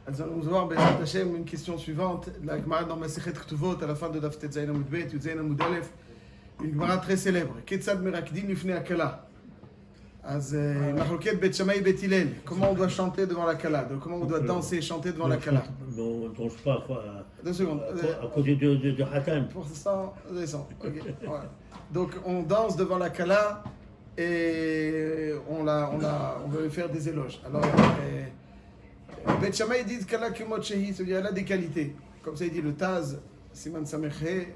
Nous allons voir, Bezrat Hashem, une question suivante. La Gemara dans Masechet Ktuvot, à la fin de Daf Tetzayin Amud Bet, Yudzayin Amud Aleph, une Gemara très célèbre. Ketzad merakdin lifnei hakala. Az Mahloket Bet Shammai Bet Hillel. Comment on doit chanter devant la kala? Comment on doit danser et chanter devant la kala? Non, je pas quoi. 2 secondes. À côté de Hatan. Pour ça, descend. Ok. Voilà. Donc on danse devant la kala et on veut faire des éloges. Alors, Bet Shammai dit kala kumot shehi, c'est-à-dire elle a des qualités. Comme ça il dit le Taz, Siman Sameche,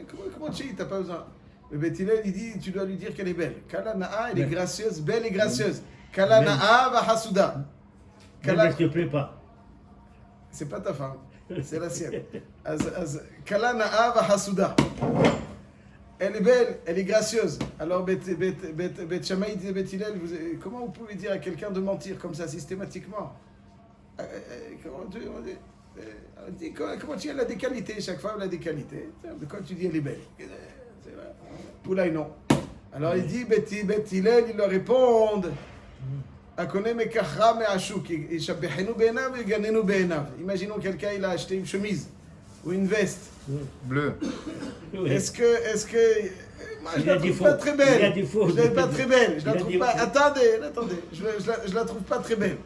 kumot shehi, t'as pas besoin. Le Bet Hillel il dit tu dois lui dire qu'elle est belle. Kala na'a, elle est gracieuse, belle et gracieuse. Kala na'a va hasuda. Kala ne te plaît pas. C'est pas ta femme, c'est la sienne. Kala na'a va hasuda. Elle est belle, elle est gracieuse. Alors Bet Shammai dit Bet Hillel, comment vous pouvez dire à quelqu'un de mentir comme ça systématiquement? Comment tu dis, elle a des qualités, chaque femme elle a des qualités. Quand tu dis elle est belle, Oulaï non. Alors il dit, Bet Hillel, ils leur répondent, imaginons quelqu'un, il a acheté une chemise ou une veste bleue. Est-ce que moi, je la trouve pas très belle. Je la trouve pas très belle. Je la trouve pas. Attendez. Je la trouve pas très belle.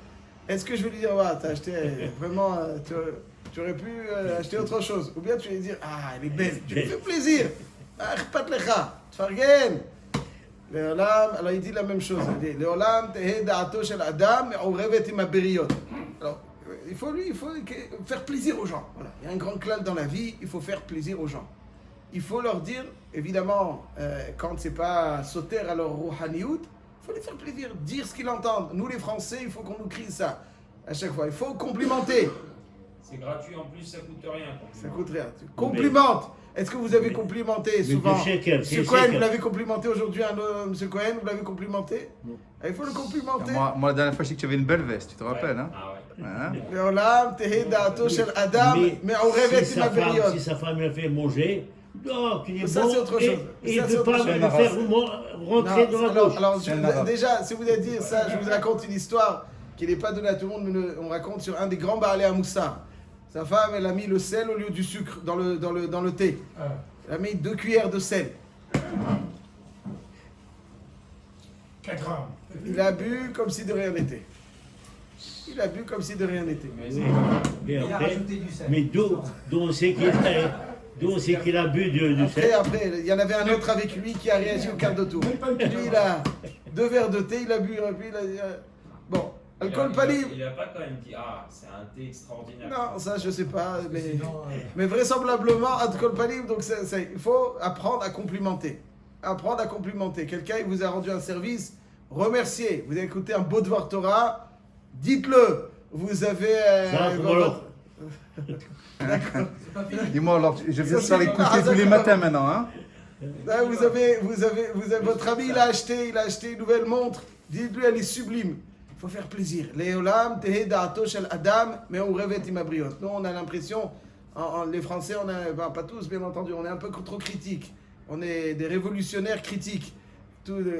Est-ce que je vais lui dire, ouais, t'as acheté vraiment, tu aurais pu acheter autre chose? Ou bien tu vas lui dire, ah, elle est belle, tu lui fais plaisir. Pas lecha, tfargen. Alors il dit la même chose. Leolam tehe da'ato shel adam me'orevet im haberiyot. Alors, il faut faire plaisir aux gens. Voilà. Il y a un grand klal dans la vie, il faut faire plaisir aux gens. Il faut leur dire, évidemment, quand c'est pas sauter à leur rouhaniout, il faut les faire plaisir, dire ce qu'ils entendent. Nous les Français, il faut qu'on nous crie ça à chaque fois. Il faut complimenter. C'est gratuit en plus, ça coûte rien. Ça coûte rien. Tu complimente. Est-ce que vous avez complimenté souvent Monsieur Cohen, vous l'avez complimenté aujourd'hui, Monsieur Cohen, vous l'avez complimenté? Non. Il faut le complimenter. Moi, la dernière fois, je sais que tu avais une belle veste, tu te rappelles, hein? Ah ouais. Hein? Leolam tehe da'ato shel adam me'orevet im haberiyot. Si sa femme l'a fait manger, non, tu dis Ça, bon, c'est autre chose. et Ça, ne c'est peut pas autre le chose. faire rentrer dans la gauche. Alors, déjà, si vous voulez dire ça, je vous raconte une histoire qui n'est pas donnée à tout le monde, mais on raconte sur un des grands Baalei Hamoussar. Sa femme, elle a mis le sel au lieu du sucre dans le thé. Elle a mis 2 cuillères de sel. 4 grammes. Il a bu comme si de rien n'était. Il a bu comme si de rien n'était. Mais après, mais d'où on sait qu'il a bu du sel? Après, il y en avait un autre avec lui qui a réagi au quart de tour. Lui, il a 2 verres de thé, il a bu, et puis il a dit, bon, alcool pas libre. Il a pas quand même dit, ah, c'est un thé extraordinaire. Non, ça je sais pas, mais vraisemblablement, alcool pas libre, donc il faut apprendre à complimenter. Apprendre à complimenter. Quelqu'un il vous a rendu un service, remerciez. Vous avez écouté un beau devoir Torah, dites-le. Vous avez... D'accord. Dis-moi, alors, je viens de faire écouter tous les matins maintenant, hein? Là, vous avez votre ami, il a acheté une nouvelle montre. Dites-lui, elle est sublime. Il faut faire plaisir. Leolam tehe da'ato shel adam me'orevet im haberiyot. Nous, on a l'impression, les Français, pas tous, bien entendu, on est un peu trop critiques. On est des révolutionnaires critiques.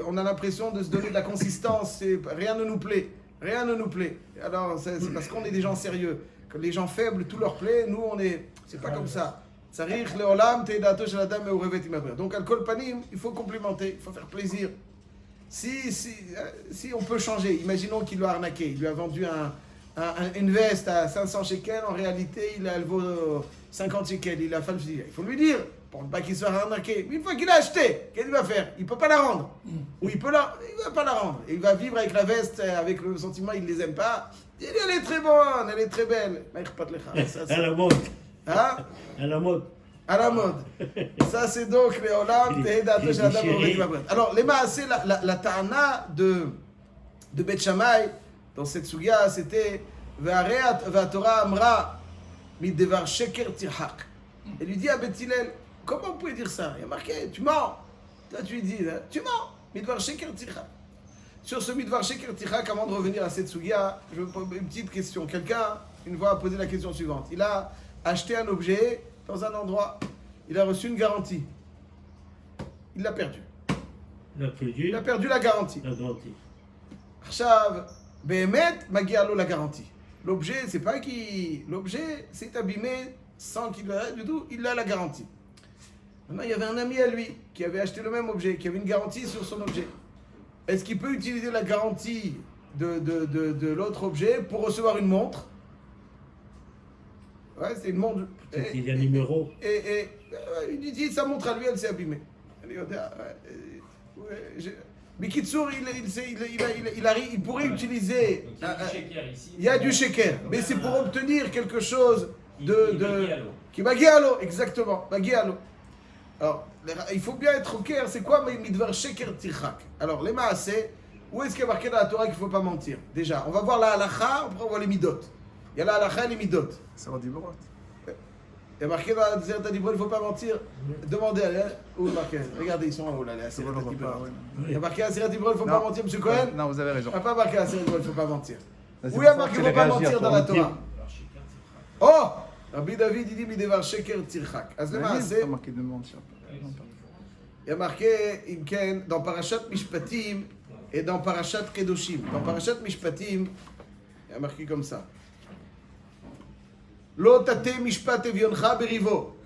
On a l'impression de se donner de la consistance. Rien ne nous plaît. Rien ne nous plaît. Alors, c'est parce qu'on est des gens sérieux. Que les gens faibles, tout leur plaît. Nous, c'est pas comme ça. Tsarich leolam tehe da'ato shel adam me'orevet im haberiyot. Donc, alcool panim, il faut complimenter, il faut faire plaisir. Si on peut changer, imaginons qu'il l'a arnaqué, il lui a vendu une veste à 500 shekels, en réalité elle vaut 50 shekels, il a falsifié. Il faut lui dire, pour ne pas qu'il soit arnaqué. Mais une fois qu'il a acheté, qu'est-ce qu'il va faire? Il ne peut pas la rendre. Ou il ne va pas la rendre. Il va vivre avec la veste, avec le sentiment il ne les aime pas. Il dit, elle est très bonne, elle est très belle. À la mode. Hein? À la mode. À la mode. Ça, c'est donc les Olam, Tehe da'ato shel adam me'orevet im haberiyot. Alors, les maaseh, la ta'ana de Bet Shammai, dans cette sugia, c'était Ve'atorah amra midevar sheker tirhak. Elle lui dit à Bet Hillel, comment vous pouvez dire ça? Il y a marqué, tu mens. Toi, tu lui dis, tu mens. Midvar sheker tirhak. Sur ce midvar sheker tirhak, avant de revenir à cette sugia, je veux poser une petite question. Quelqu'un, une fois, a posé la question suivante. Il a acheté un objet dans un endroit, il a reçu une garantie. Il l'a perdu. Il a perdu la garantie. La garantie. Achav, Behemet, Magialo la garantie. L'objet, c'est pas qu'il... L'objet s'est abîmé sans qu'il ait rien du tout, il a la garantie. Maintenant, il y avait un ami à lui qui avait acheté le même objet, qui avait une garantie sur son objet. Est-ce qu'il peut utiliser la garantie de l'autre objet pour recevoir une montre? Ouais, c'est une montre. Il y a un numéro. Et il dit, sa montre à lui, elle s'est abîmée. Mais Kitsour, il pourrait utiliser. Il y a du sheker, mais c'est pour obtenir quelque chose qui bagué à l'eau, exactement, bagué à l'eau. Alors, il faut bien être au clair, c'est quoi midvar sheker tirchak? Alors, les maaseh, où est-ce qu'il y a marqué dans la Torah qu'il ne faut pas mentir? Déjà, on va voir la halacha, après on va les midot. Il y a la halacha et les midot. Ça va du brot. Il y a marqué dans la Zerta d'Ibro, il ne faut pas mentir. Demandez à l'air. Où marqué? Regardez, ils sont en haut là, les Zerta d'Ibro. Il y a marqué à Zerta d'Ibro, il ne faut pas mentir, M. Cohen? Non, vous avez raison. Il n'y a pas marqué à Zerta d'Ibro, il ne faut pas mentir. Où il y a marqué qu'il ne faut pas mentir dans la Torah? Oh! Rabbi David, il dit Midevar Sheker Tirchak. C'est pas marqué de mentir. Il y a marqué Imken dans Parashat Mishpatim et dans Parashat Kedoshim. Dans Parashat Mishpatim, il y a marqué comme ça. Lo tate mishpat evioncha berivo.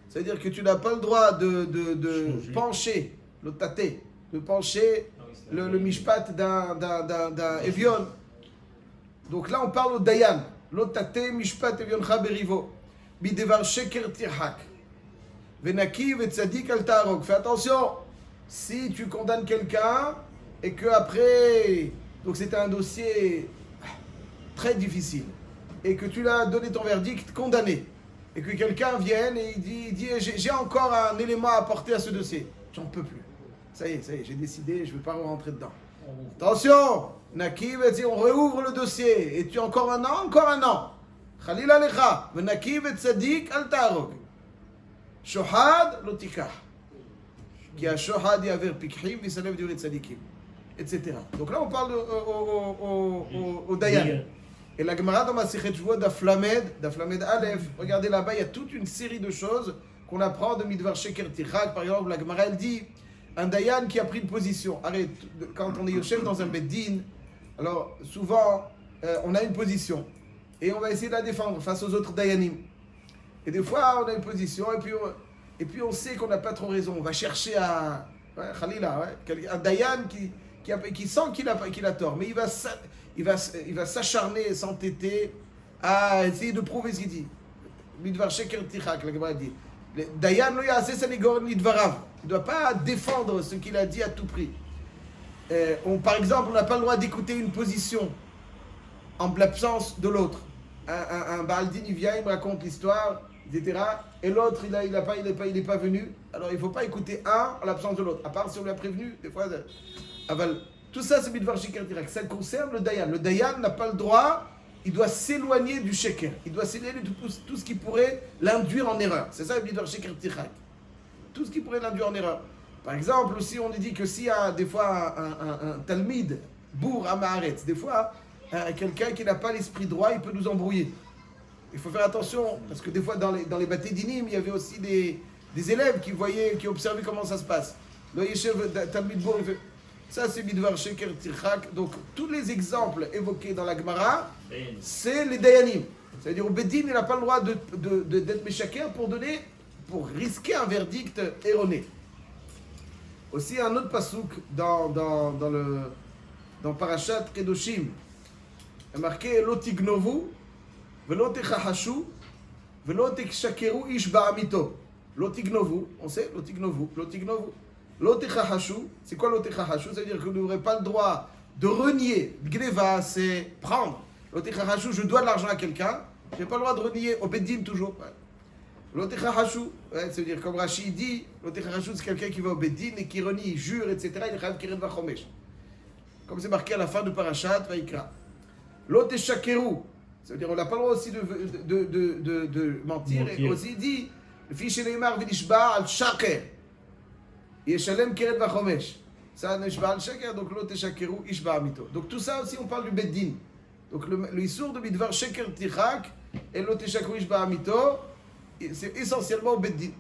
C'est-à-dire que tu n'as pas le droit de pencher, lo tate, de pencher le mishpat d'un evion. Donc là, on parle au dayan. Lo tate mishpat evioncha berivo. Bidevar sheker tirhak. Venaki vetzadik al ta'arok. Fais attention, si tu condamnes quelqu'un et que après, donc c'était un dossier très difficile, et que tu l'as donné ton verdict condamné, et que quelqu'un vienne et il dit j'ai encore un élément à apporter à ce dossier, j'en peux plus. Ça y est, j'ai décidé, je ne veux pas rentrer dedans. Attention, Naki va dire on réouvre le dossier, et tu as encore un an. Khalil alecha, venaki vetzadik al ta'arok. Shohad lotikah. Qui a shohad yaver pikhim, visalev diuret tzadikim, etc. Donc là on parle au dayan. Et la Gemara dans Masechet Shvuot d'Aflamed Aleph, regardez là-bas, il y a toute une série de choses qu'on apprend de Midvar Sheker Tirchak. Par exemple, la Gemara elle dit un dayan qui a pris une position. Arrête, quand on est yoshev dans un beddin, alors souvent on a une position et on va essayer de la défendre face aux autres dayanim. Et des fois on a une position et puis on sait qu'on n'a pas trop raison. On va chercher un dayan qui sent qu'il a tort, mais il va s'acharner et s'entêter à essayer de prouver ce qu'il dit. Midvar sheker tichak, la Gemara dit. Dayan lo ya'aseh sanegor lidvarav. Il ne doit pas défendre ce qu'il a dit à tout prix. Par exemple, on n'a pas le droit d'écouter une position en l'absence de l'autre. Un Baaldin, il vient, il me raconte l'histoire, etc. Et l'autre, il n'est pas venu. Alors il ne faut pas écouter un en l'absence de l'autre. À part si on l'a prévenu, des fois. Tout ça, c'est Midvar Sheker Tirchak. Ça concerne le dayan. Le dayan n'a pas le droit, il doit s'éloigner du sheker. Il doit s'éloigner de tout ce qui pourrait l'induire en erreur. C'est ça, Midvar Sheker Tirchak. Tout ce qui pourrait l'induire en erreur. Par exemple, aussi, on dit que s'il y a des fois un talmid, bourg à Maaretz, des fois, quelqu'un qui n'a pas l'esprit droit, il peut nous embrouiller. Il faut faire attention, parce que des fois, dans les bâtés dinim, il y avait aussi des élèves qui observaient comment ça se passe. Le yeshev talmid bourg, il fait... Ça, c'est Midvar Sheker Tirchak. Donc, tous les exemples évoqués dans la Gemara, c'est les Dayanim. C'est-à-dire, au Bedin, il n'a pas le droit d'être Meshaker pour risquer un verdict erroné. Aussi, un autre pasouk dans Parashat Kedoshim, il est marqué Lo tignovu, velo techahashu, velo tekshakeru ish ba'amito. Lo tignovu, on sait, lo tignovu. L'otechahashu, c'est quoi l'otechahashu? Ça veut dire que vous n'aurez pas le droit de renier. Gneva, c'est prendre. L'otechahashu, je dois de l'argent à quelqu'un, je n'ai pas le droit de renier au beddin toujours. L'otechahashu, ça veut dire comme Rashi dit, l'otechahashu c'est quelqu'un qui va au beddin et qui renie, il jure, etc. Il est chayav kiret vachomesh. Comme c'est marqué à la fin de Parashat Vayikra. L'oteshakeru, ça veut dire on n'a pas le droit aussi de mentir. Et aussi dit, le fils chez Neymar v'nishba al shaker. Yeshalem kiret vachomesh. Ça nishba al shaker, donc l'oteshakeru ishba amito. Donc tout ça aussi on parle du beddin. Donc le issour de Midvar Sheker Tirchak et l'oteshakeru ishba amito, c'est essentiellement au beddin.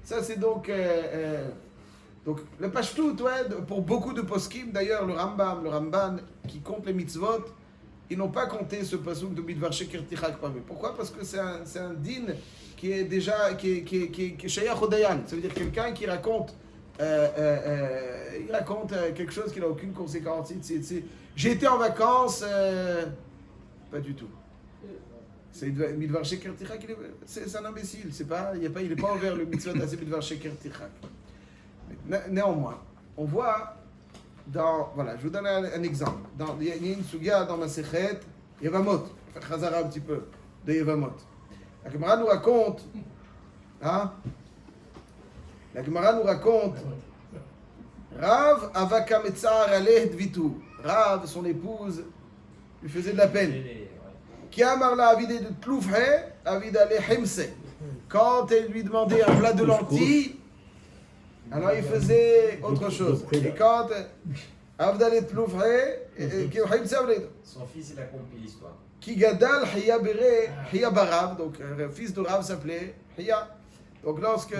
Ça c'est donc le pashtout, ouais, pour beaucoup de poskim, d'ailleurs le Rambam, le Ramban qui compte les mitzvot, ils n'ont pas compté ce passouk de Midvar Sheker Tichak parmi. Pourquoi? Parce que c'est un din qui est déjà qui est Shayach Odayan. Ça veut dire quelqu'un qui raconte quelque chose qui n'a aucune conséquence. J'ai été en vacances, pas du tout. C'est Midvar Sheker Tichak, c'est un imbécile. Il n'est pas envers le mitzvah d'Aseh Midvar Sheker Tichak. Néanmoins, on voit voilà, je vous donne un exemple. Il y a une sugia dans ma Sechet, Yevamot, faire Chazara un petit peu de Yevamot. La Gemara nous raconte, Rav Avaka Metzar Aleh Dvitu. Rav, son épouse, lui faisait de la peine. Qui a marla avidé de Tloufhe, avid ale Hemse. Quand elle lui demandait un plat de lentilles, alors il faisait autre chose. Et quand Avdalet Louvre, son fils, il a compris l'histoire. Qui gadal Hiya Bere, Hiya Barav, donc le fils de Rav s'appelait Hiya. Donc lorsque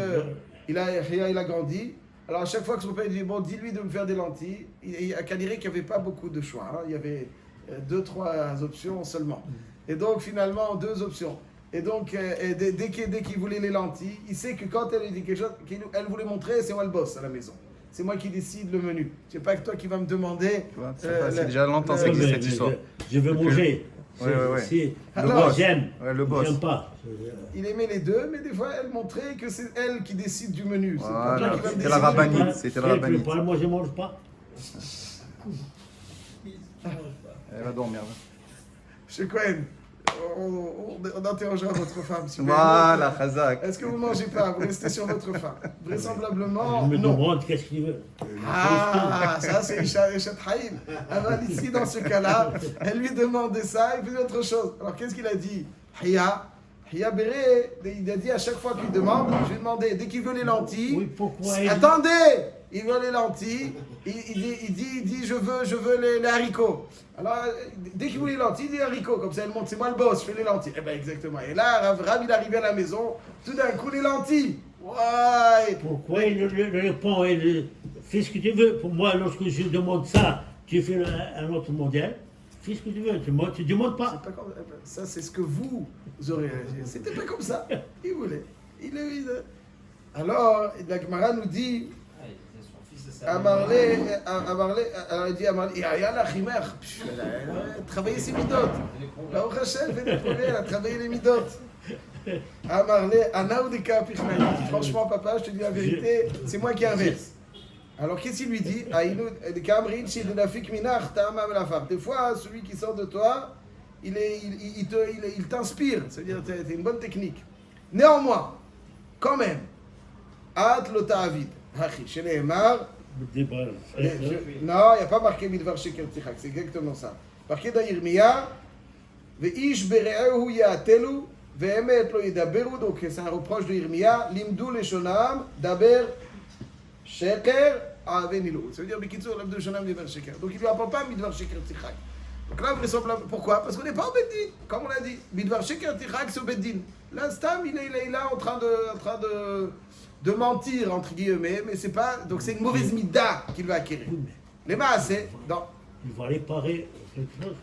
Hiya il a grandi, alors à chaque fois que son père lui dit bon, dis-lui de me faire des lentilles, il a qu'à dire qu'il n'y avait pas beaucoup de choix. Il y avait 2-3 options seulement. Et donc finalement 2 options. Et donc, dès qu'il voulait les lentilles, il sait que quand elle lui dit quelque chose, elle voulait montrer, c'est moi le boss à la maison. C'est moi qui décide le menu. C'est pas que toi qui vas me demander. C'est déjà longtemps que c'est cette histoire. Je veux manger. Oui. Alors, j'aime. Le boss. J'aime pas. Il aimait les deux, mais des fois, elle montrait que c'est elle qui décide du menu. Voilà. C'était la rabbinite. C'était la rabbinite. Moi, je mange pas. Elle va dormir. Monsieur Cohen, on interrogera votre femme. Si voilà, Chazak. Est-ce que vous ne mangez pas? Vous restez sur votre faim? Vraisemblablement, je me non. demande qu'est-ce qu'il veut. Ça c'est Ishat Haïm. Alors ici, dans ce cas-là, elle lui demandait ça, il faisait autre chose. Alors qu'est-ce qu'il a dit? Hiya Béré, il a dit à chaque fois qu'il demande, je lui ai demandé, dès qu'il veut les lentilles, oui, pourquoi attendez, il veut les lentilles, il dit je veux les haricots. Alors, dès qu'il veut les lentilles, il dit haricots, comme ça elle montre, c'est moi le boss, je fais les lentilles. Eh bien exactement. Et là, Rav, il est arrivé à la maison, tout d'un coup les lentilles. Ouais. Pourquoi il répond, fais ce que tu veux. Pour moi, lorsque je demande ça, tu fais un autre modèle. Fais ce que tu veux, tu ne demandes pas. C'est pas comme ça, c'est ce que vous aurez réagi. C'était pas comme ça. Il voulait. Alors, la Gemara nous dit, Amarlé, alors il dit Amarlé, Yala Chimer, elle a travaillé ses midotes. La Ochachel fait des progrès, elle a travaillé les midotes. Amarlé, Anaoudeka Pichnaï. Franchement, papa, je te dis la vérité, c'est moi qui inverse. Alors qu'est-ce qu'il lui dit? Des fois, celui qui sort de toi, il t'inspire, c'est-à-dire que c'est une bonne technique. Néanmoins, quand même, At Lota'avid, Hachi, chez les Emar, non, il n'y a pas marqué Midvar Sheker Tichak, c'est exactement ça. Marqué dans Yirmiya, Ve'ish bere'ehu ya'atelu, ve'emet lo yidaberu, donc c'est un reproche de Yirmiya, Limdu leshonam, daber Sheker Avenilo. Ça veut dire Bikitsour, l'abdou shonam Midvar Sheker. Donc il ne lui apprend pas Midvar Sheker Tichak. Donc là, pourquoi? Parce qu'on n'est pas au Beddin, comme on l'a dit. Midvar Sheker Tichak, c'est au Beddin. Là, Stam, il est là en train de mentir, entre guillemets, mais c'est pas. Donc c'est une mauvaise mida qu'il va acquérir. Les maasé, il va réparer quelque chose.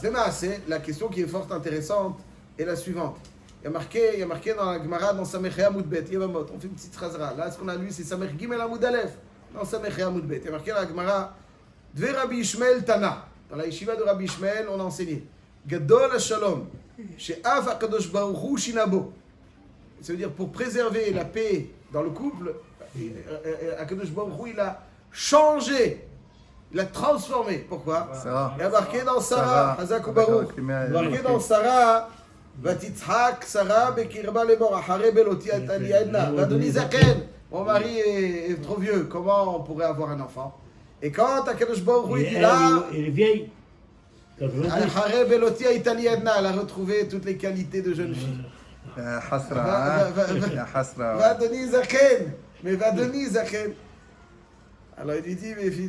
Les maasé, la question qui est fort intéressante est la suivante. Il y a marqué dans la Gemara, dans Samech Hamoud Bet, Yevamot, on fait une petite chazra. Là, ce qu'on a lu, c'est Samech Gimel Hamoud Aleph, dans Samech Hamoud Bet. Il y a marqué dans la Gemara, Dve Rabbi Ishmael Tana. Dans la yeshiva de Rabbi Ishmael, on a enseigné Gadol HaShalom, She'af HaKadosh Baruch Hu Shinabo. Ça veut dire pour préserver la paix dans le couple, HaKadosh Baruch Hu, il a changé, il a transformé. Pourquoi? Il y a marqué dans Sarah, Hazak Baruch, il y a marqué dans Sarah, Vatitzhak Sarah Bekirba Lemor, Achare Beloti Atali Edna, Vadoni Zaken. Mon mari est trop vieux, comment on pourrait avoir un enfant? Et quand HaKadosh Baruch Hu dit là, elle est vieille. Achare Beloti Atali Edna, elle a retrouvé toutes les qualités de jeune fille. Vadoni Zaken, mais Vadoni Zaken. Alors il lui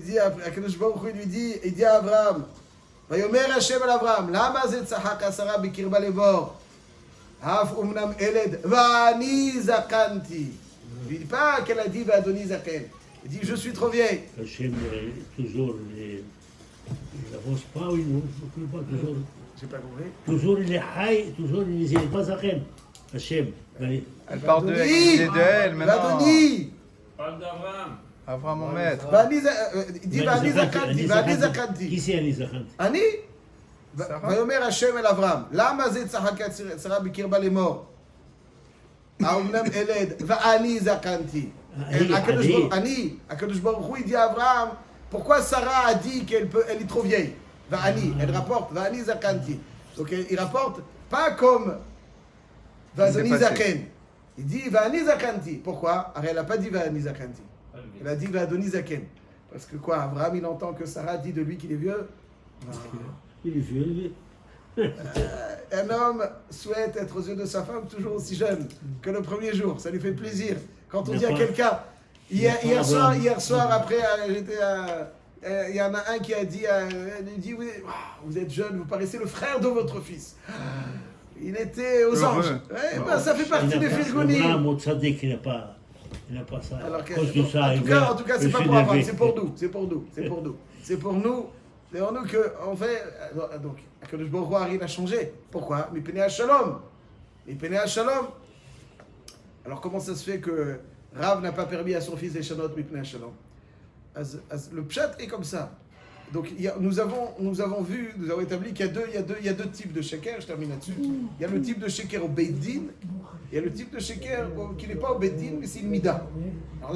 dit, HaKadosh Baruch Hu il dit à Abraham, ויאמר השם אל אברהם, למה זה צחק שרה בקרבה לבור? אף אומנם ילד, ואני זקנתי. Il ne dit pas qu'elle a dit ואדוני זקן. Il dit je suis trop vieille. Hachem toujours Il n'avance pas, oui, non, je ne pas toujours. J'ai pas compris. Toujours il est high, toujours il n'est pas Zachem. Hachem. Elle parle de elle maintenant. Vadoni. Parle d'Abraham. Avram mon maître. Il dit Vani Zakanti. Qui c'est Ani Zachanti? Ani ויאמר השם אל אברהם, למה זה צחקה שרה בקרבה לאמור? האומנם אלד, ואני זקנתי. הקדוש ברוך הוא dit à Abraham, pourquoi Sarah a dit qu'elle est trop vieille? Va'ani, elle rapporte, Va'ani zakanti. Donc il rapporte pas comme Va'ani zaken. Il dit Va'ani zakanti. Pourquoi? Alors elle n'a pas dit Va'ani zakanti. Elle a dit Va'adoni zaken. Parce que quoi, Abraham il entend que Sarah dit de lui qu'il est vieux? Il est vieux, Un homme souhaite être aux yeux de sa femme toujours aussi jeune que le premier jour. Ça lui fait plaisir. Quand on dit à quelqu'un, hier soir après, il y en a un qui a dit, il dit oui, vous êtes jeune, vous paraissez le frère de votre fils. Il était aux anges. Ouais, ben, ça fait partie des firgonis. Abraham, Tzadik, il n'a pas ça. Alors à cause de ça, en tout cas, c'est pas pour Abraham, c'est pour nous. C'est pour nous. C'est pour nous. C'est pour nous qu'on fait. Donc, Akadosh Baruch Hu arrive à changer. Pourquoi? Mipnei Hashalom. Mipnei Hashalom. Alors, comment ça se fait que Rav n'a pas permis à son fils Eshanot Mipnei Hashalom? Le pshat est comme ça. Donc, nous avons établi qu'il y a deux types de sheker. Je termine là-dessus. Il y a le type de sheker au Beit Din. Il y a le type de sheker qui n'est pas au Beit Din, mais c'est une mida. Alors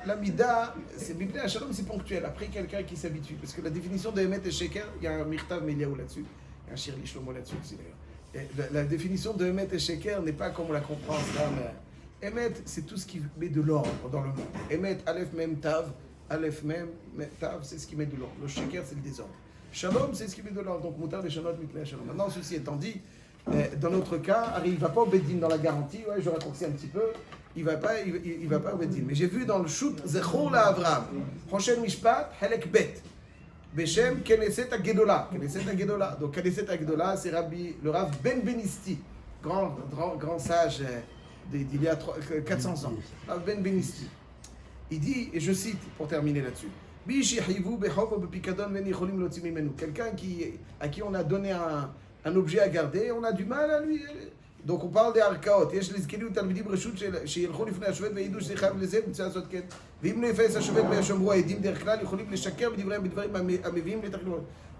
la mida, c'est Mipnei Hashalom, c'est ponctuel. Après, quelqu'un qui s'habitue. Parce que la définition de Emet et sheker, il y a un Mirtav Meliaou là-dessus. Il y a un Shir Lishlomo là-dessus aussi d'ailleurs. La définition de Emet et sheker n'est pas comme on la comprend. Emet, c'est tout ce qui met de l'ordre dans le monde. Emet, Aleph, Mem, Tav. Aleph, Mem, Tav, c'est ce qui met de l'ordre. Le sheker, c'est le désordre. Shalom, c'est ce qui met de l'ordre. Donc, Moutar, Eshanot, Mipnei Hashalom. Maintenant, ceci étant dit, dans notre cas, il ne va pas au Beddin dans la garantie, ouais, je raccourcis un petit peu, il va pas au Beddin. Mais j'ai vu dans le shoot, Zechor la Avram, Prochain Mishpat, Helek Bet, Beshem, Knesset HaGedola. Knesset HaGedola. Donc, Knesset HaGedola, c'est le Rav Ben Benisti, grand sage d'il y a 400 ans. Rav Ben Benisti. Il dit, et je cite pour terminer là-dessus, quelqu'un à qui on a donné un objet à garder, on a du mal à lui. Donc on parle des arkaot.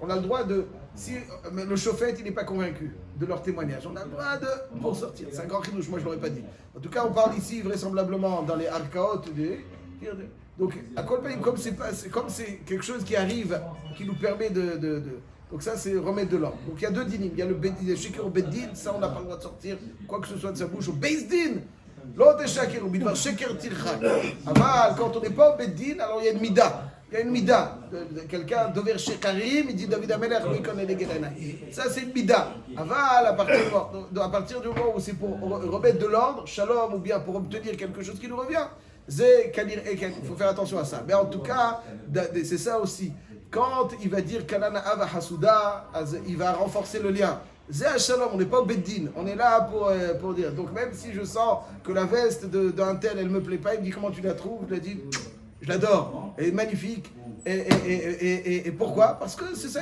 On a le droit de, si le chauffette il n'est pas convaincu de leur témoignage, on a le droit de pour sortir. C'est un grand chidouche, moi je ne l'aurais pas dit. En tout cas, on parle ici vraisemblablement dans les arkaot donc, à comme c'est quelque chose qui arrive, qui nous permet donc ça, c'est remettre de l'ordre. Donc il y a deux dinim. Il y a le sheker au beddin, ça on n'a pas le droit de sortir quoi que ce soit de sa bouche. Au bezdin, l'autre est sheker, au bidvar sheker tirchak. Aval, quand on n'est pas au beddin, alors il y a une mida. Il y a une mida. Quelqu'un, Dover Shekarim, il dit David Amelech, lui connaît les Gerena. Ça, c'est une mida. Aval, à partir du moment où c'est pour remettre de l'ordre, shalom, ou bien pour obtenir quelque chose qui nous revient, il faut faire attention à ça. Mais en tout cas, c'est ça aussi. Quand il va dire Kalana Ava Hasuda, il va renforcer le lien. Zé Shalom, on n'est pas au Beddin, on est là pour dire. Donc même si je sens que la veste d'un tel, elle ne me plaît pas, il me dit comment tu la trouves, je lui dis je l'adore, elle est magnifique. Et pourquoi? Parce que c'est ça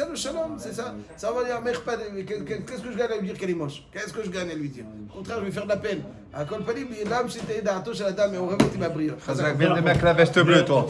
le Shalom, c'est ça. Ça va dire qu'est-ce que je gagne à lui dire qu'elle est moche? Qu'est-ce que je gagne à lui dire? Au contraire, je vais faire de la peine. À Kolpanim, l'âme c'était d'Artosh à la dame et on remet ma brille. Viens de mettre la veste bleue, toi.